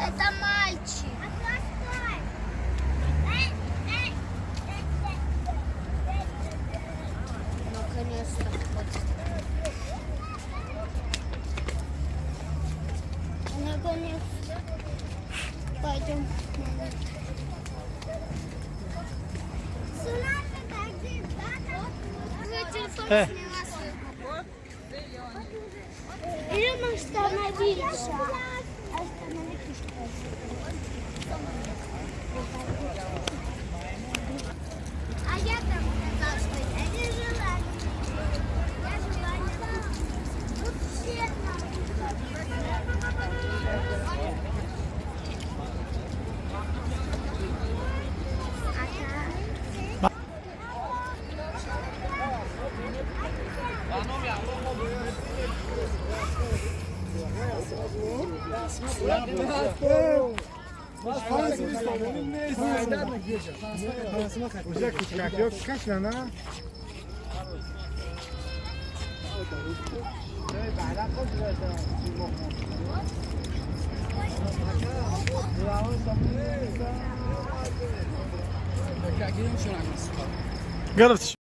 Это мальчик. Наконец-то. Наконец-то. Пойдем. Или мы остановиться? А я там сказал, что я не жила. Я жила не там. Тут все Уже как yok kaç lan ha? قربت